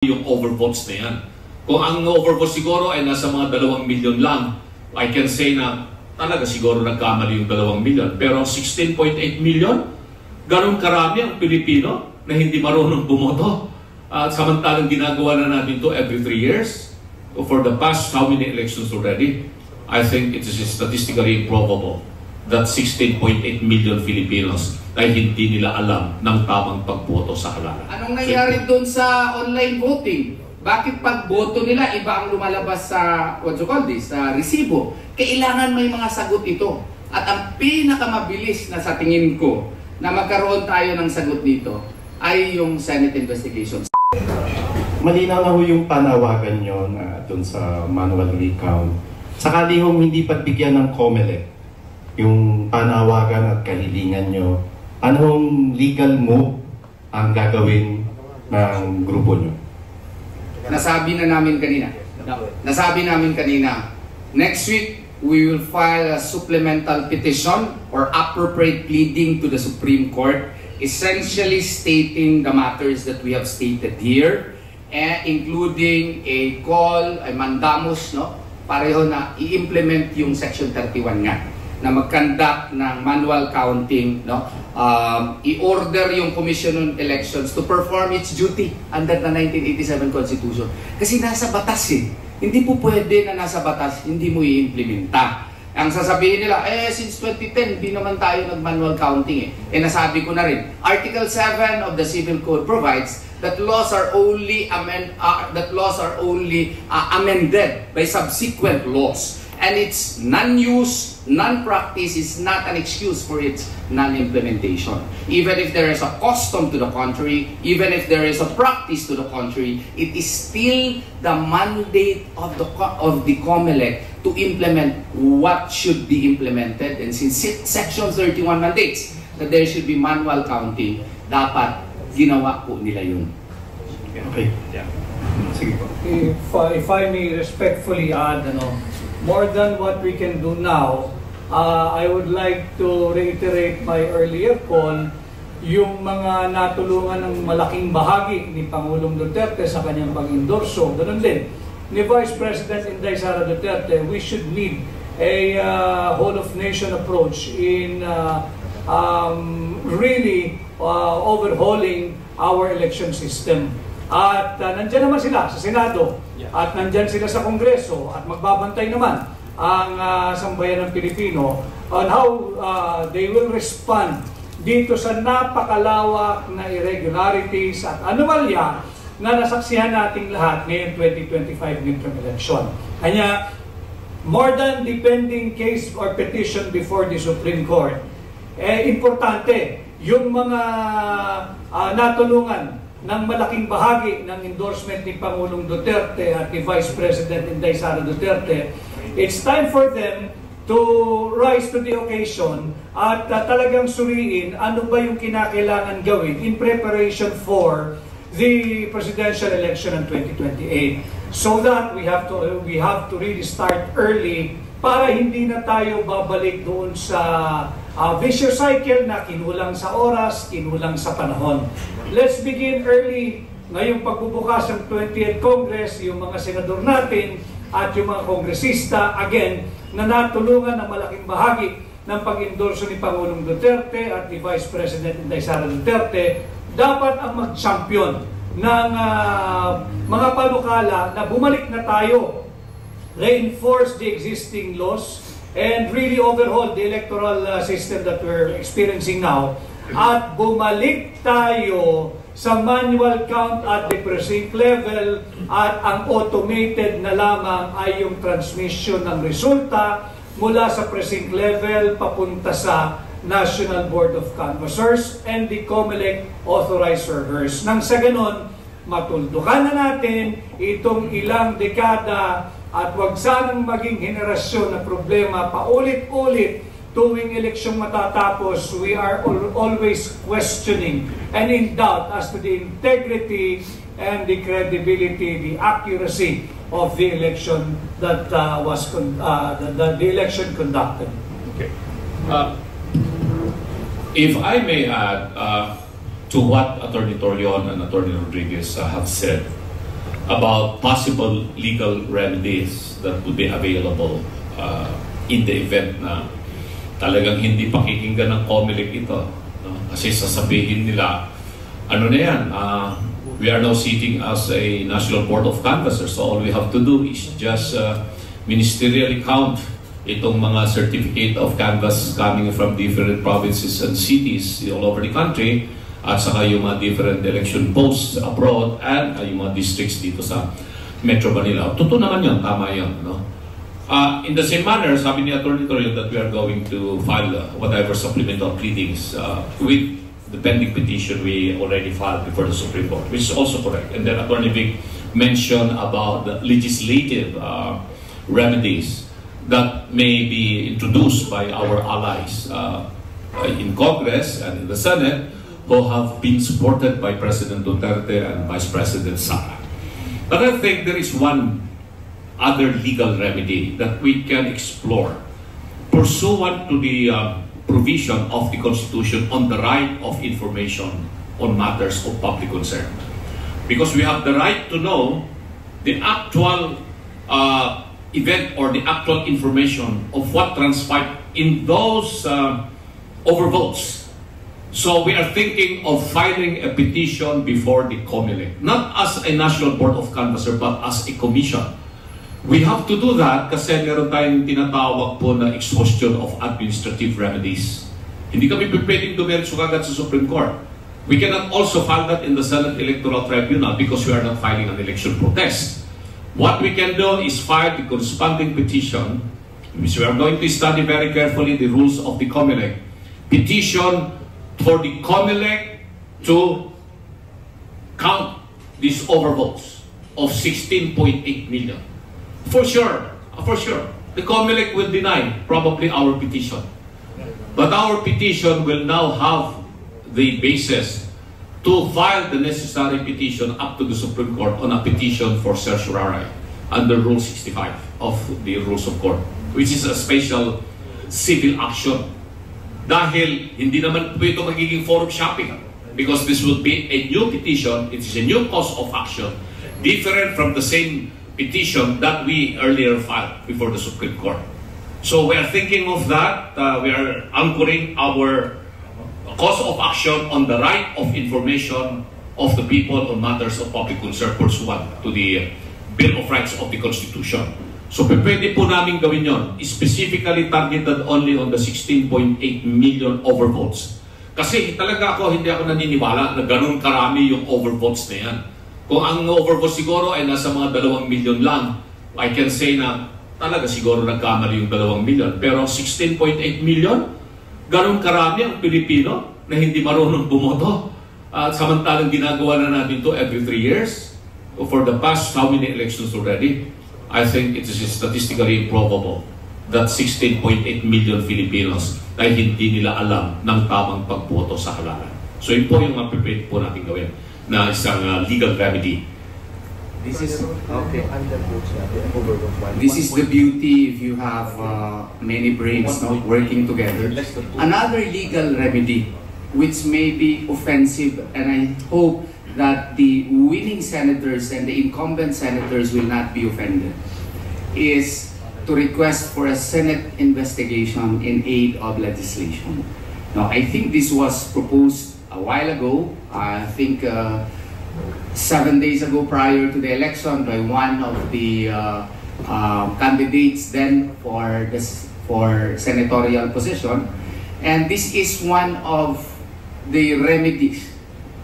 yung overvotes na yan. Kung ang overvotes siguro ay nasa mga 2 milyon lang, I can say na talaga siguro nagkamali yung 2 milyon. Pero 16.8 milyon, ganun karami ang Pilipino na hindi marunong bumoto. At samantalang ginagawa na natin to every 3 years. For the past how many elections already? I think it is statistically improbable that 16.8 million Filipinos ay hindi nila alam ng tamang pagboto sa halalan. Anong nangyari doon sa online voting? Bakit pagboto nila iba ang lumalabas sa sa resibo? Kailangan may mga sagot ito. At ang pinakamabilis na sa tingin ko na magkaroon tayo ng sagot dito ay yung Senate investigation. Malinaw na ho yung panawagan nyo na dun sa manual recount. Sakali hong hindi pagbigyan ng COMELEC yung panawagan at kahilingan nyo, anong legal move ang gagawin ng grupo nyo? Nasabi namin kanina, next week, we will file a supplemental petition or appropriate pleading to the Supreme Court, essentially stating the matters that we have stated here, including a call, a mandamus, no? Pareho na i-implement yung Section 31 nga, na mag-conduct ng manual counting, no? I-order yung Commission on Elections to perform its duty under the 1987 Constitution. Kasi nasa batas eh. Hindi po pwede na nasa batas, hindi mo i-implementa. Ang sasabihin nila, since 2010, di naman tayo nag-manual counting eh. Nasabi ko na rin, Article 7 of the Civil Code provides that laws are only amended by subsequent laws. And its non-use, non-practice is not an excuse for its non-implementation. Even if there is a custom to the contrary, even if there is a practice to the contrary, it is still the mandate of the COMELEC to implement what should be implemented. And since Section 31 mandates that there should be manual counting, dapat ginawa po nila yun. Okay. Yeah. Sige po. If I may respectfully add, more than what we can do now, I would like to reiterate my earlier call, yung mga natulungan ng malaking bahagi ni Pangulong Duterte sa kanyang pag-endorso, ganun din ni Vice President Inday Sara Duterte. We should lead a whole-of-nation approach in really overhauling our election system. At nandyan naman sila sa Senado, at nandyan sila sa Kongreso, at magbabantay naman ang sambayan ng Pilipino on how they will respond dito sa napakalawak na irregularities at anomalya na nasaksihan nating lahat ngayong 2025 midterm election. Kanya, more than the pending case or petition before the Supreme Court, importante yung mga natulungan ng malaking bahagi ng endorsement ni Pangulong Duterte at ni Vice President Inday Sara Duterte. It's time for them to rise to the occasion at talagang suriin ano ba yung kinakailangan gawin in preparation for the presidential election in 2028. So that we have to really start early para hindi na tayo babalik doon sa vicious cycle na kinulang sa oras, kinulang sa panahon. Let's begin early ngayong pagbubukas ng 20th Congress, yung mga senador natin at yung mga kongresista, again, na natulungan ng malaking bahagi ng pag-endorso ni Pangulong Duterte at ni Vice President Inday Sara Duterte, dapat ang mag-champion ng mga panukala na bumalik na tayo, reinforce the existing laws, and really overhaul the electoral system that we're experiencing now, at bumalik tayo sa manual count at the precinct level, at ang automated na lamang ay yung transmission ng resulta mula sa precinct level papunta sa National Board of Canvassers and the COMELEC authorized servers. Nang sa ganon, matuldukan na natin itong ilang dekada at wag sanang maging henerasyon na problema paulit-ulit tuwing eleksyong matatapos. We are always questioning and in doubt as to the integrity and the credibility, the accuracy of the election that the election conducted. Okay. If I may add to what Attorney Torreon and Attorney Rodriguez have said, about possible legal remedies that would be available in the event na talagang hindi pakikinggan ng COMELEC ito. No? Kasi sasabihin nila, ano na yan, we are now sitting as a National Board of Canvassers, so all we have to do is just ministerially count itong mga certificate of canvass coming from different provinces and cities all over the country, at saka yung mga different election posts abroad and yung mga districts dito sa Metro Manila. Totoo naman yun, tama yun. No? In the same manner, sabi ni Atty. Torion that we are going to file whatever supplemental pleadings with the pending petition we already filed before the Supreme Court, which is also correct. And then Atty. Vic mentioned about the legislative remedies that may be introduced by our allies in Congress and in the Senate, who have been supported by President Duterte and Vice President Sara. But I think there is one other legal remedy that we can explore pursuant to the provision of the Constitution on the right of information on matters of public concern. Because we have the right to know the actual event or the actual information of what transpired in those overvotes. So we are thinking of filing a petition before the COMELEC, not as a National Board of Canvassers, but as a commission. We have to do that kasi meron tayong tinatawag po na exhaustion of administrative remedies. Hindi kami pwedeng dumiretso kagad sa Supreme Court. We cannot also file that in the Senate Electoral Tribunal because we are not filing an election protest. What we can do is file the corresponding petition, which we are going to study very carefully the rules of the COMELEC. Petition for the COMELEC to count these overvotes of 16.8 million. For sure, the COMELEC will deny probably our petition. But our petition will now have the basis to file the necessary petition up to the Supreme Court on a petition for certiorari under Rule 65 of the Rules of Court, which is a special civil action. Dahil hindi naman po ito magiging forum shopping because this will be a new petition, it is a new cause of action, different from the same petition that we earlier filed before the Supreme Court. So we are thinking of that, we are anchoring our cause of action on the right of information of the people on matters of public concern pursuant to the Bill of Rights of the Constitution. So pwede po namin gawin yon, specifically targeted only on the 16.8 million overvotes. Kasi talaga hindi ako naniniwala na ganun karami yung overvotes na yan. Kung ang overvotes siguro ay nasa mga 2 million lang, I can say na talaga siguro nagkamali yung 2 million. Pero 16.8 million, ganun karami ang Pilipino na hindi marunong bumoto. At samantalang ginagawa na natin to every 3 years. For the past how many elections already? I think it is statistically improbable that 16.8 million Filipinos ay hindi nila alam ng tamang pagboto sa halalan. So yun po yung mga po natin gawin na isang legal remedy. This is okay. This is the beauty if you have many brains working together. Another legal remedy which may be offensive, and I hope that the winning senators and the incumbent senators will not be offended, is to request for a Senate investigation in aid of legislation. Now, I think this was proposed a while ago. I think 7 days ago prior to the election by one of the candidates then for senatorial position. And this is one of the remedies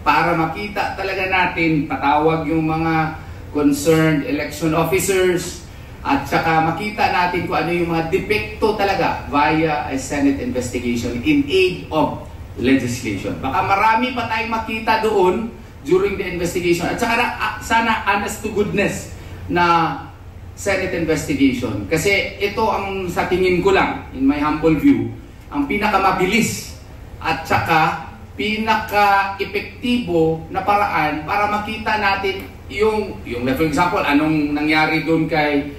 para makita talaga natin, patawag yung mga concerned election officers at saka makita natin kung ano yung mga depekto talaga via a Senate investigation in aid of legislation. Baka marami pa tayong makita doon during the investigation. At saka sana honest to goodness na Senate investigation. Kasi ito ang sa tingin ko lang, in my humble view, ang pinakamabilis at saka pinaka-epektibo na paraan para makita natin yung for example, anong nangyari doon kay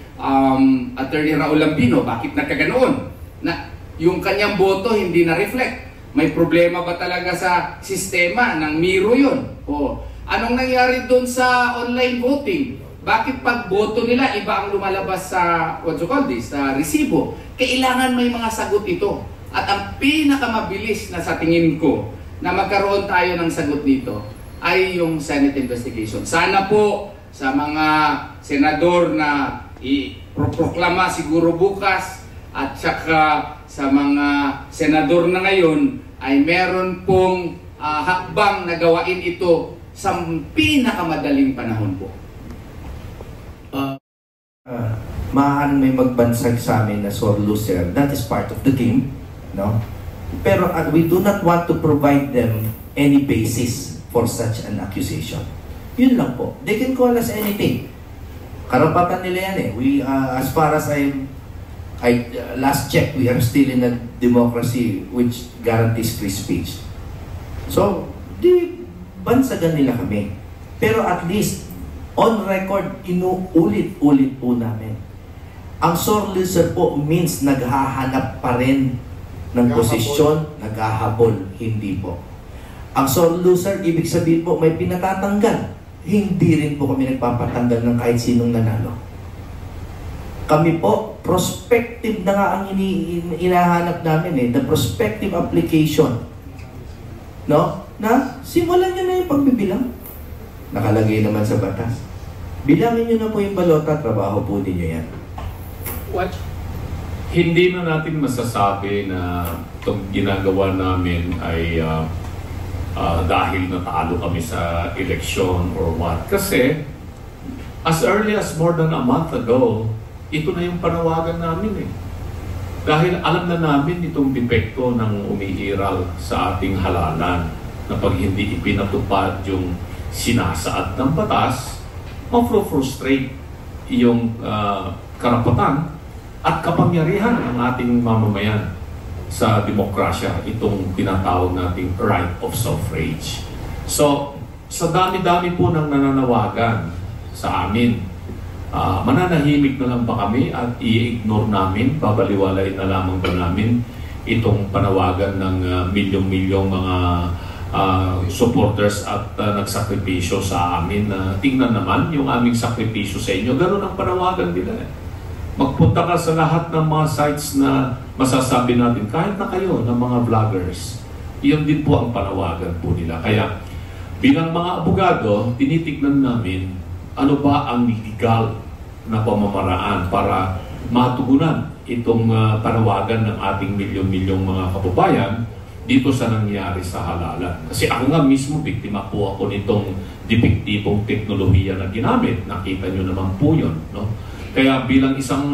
Attorney Raul Lambino, bakit nagkaganoon? Na yung kanyang boto hindi na-reflect. May problema ba talaga sa sistema ng Miro yun? O anong nangyari doon sa online voting? Bakit pag boto nila, iba ang lumalabas sa, what you call this, sa resibo? Kailangan may mga sagot ito. At ang pinakamabilis na sa tingin ko na magkaroon tayo ng sagot dito ay yung Senate investigation. Sana po sa mga senador na iproklama siguro bukas at saka sa mga senador na ngayon ay meron pong hakbang na gawain ito sa pinakamadaling panahon po. Maaaring may magbansag sa amin na sore loser. That is part of the game, no? Pero we do not want to provide them any basis for such an accusation. Yun lang po. They can call us anything. Karapatan nila yan eh. We, as far as last check, we are still in a democracy which guarantees free speech. So, bansagan nila kami. Pero at least, on record, inuulit-ulit po namin. Ang sore loser po means naghahanap pa rin ng posisyon, naghahabol. Hindi po. Ang sore loser, ibig sabihin po, may pinatatanggal. Hindi rin po kami nagpapatanggal ng kahit sinong nanalo. Kami po, prospective na nga ang inahanap namin eh. The prospective application. No? Na simulan nyo na yung pagbibilang. Nakalagay naman sa batas. Bilangin nyo na po yung balota, trabaho po ninyo yan. What? Hindi na natin masasabi na itong ginagawa namin ay dahil natalo kami sa eleksyon or what. Kasi, as early as more than a month ago, ito na yung panawagan namin eh. Dahil alam na namin itong depekto ng umiiral sa ating halalan na pag hindi ipinatupad yung sinasaad ng batas, ma-frustrate yung karapatan at kapangyarihan ng ating mamamayan sa demokrasya, itong tinatawag nating right of suffrage. So, sa dami-dami po ng nananawagan sa amin, mananahimik na lang ba kami at i-ignore namin, babaliwalain na lamang ba namin itong panawagan ng milyong-milyong mga supporters at nagsakripisyo sa amin na tingnan naman yung aming sakripisyo sa inyo. Ganun ang panawagan nila eh. Magpunta ka sa lahat ng mga sites na masasabi natin, kahit na kayo ng mga vloggers, iyon din po ang panawagan po nila. Kaya bilang mga abogado, tinitignan namin ano ba ang legal na pamamaraan para matugunan itong panawagan ng ating milyon-milyong mga kababayan dito sa nangyari sa halalan. Kasi ako nga mismo, biktima po ako nitong depektibong teknolohiya na ginamit. Nakita nyo naman po yun, no? Kaya bilang isang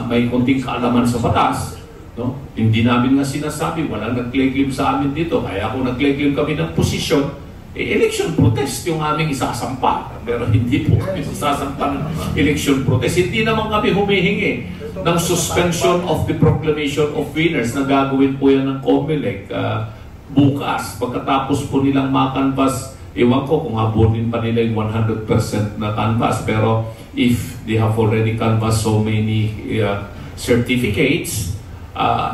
may konting kaalaman sa batas, no? Hindi namin nga sinasabi, walang nag-claim sa amin dito. Kaya kung nag-claim kami ng posisyon, election protest yung aming isasampa. Pero hindi po kami isasampa ng election protest. Hindi naman kami humihingi ng suspension of the proclamation of winners na gagawin po yan ng COMELEC bukas. Pagkatapos po nilang makanvas, ewan ko kung abunin pa nila yung 100% na canvas. Pero if they have already canvassed so many certificates,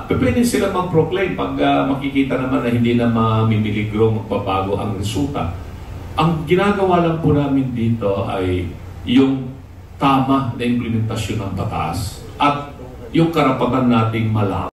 pwede sila mag-proclaim pag makikita naman na hindi na mamimiligro, magbabago ang resulta. Ang ginagawa lang po namin dito ay yung tama na implementasyon ng batas at yung karapatan nating malaman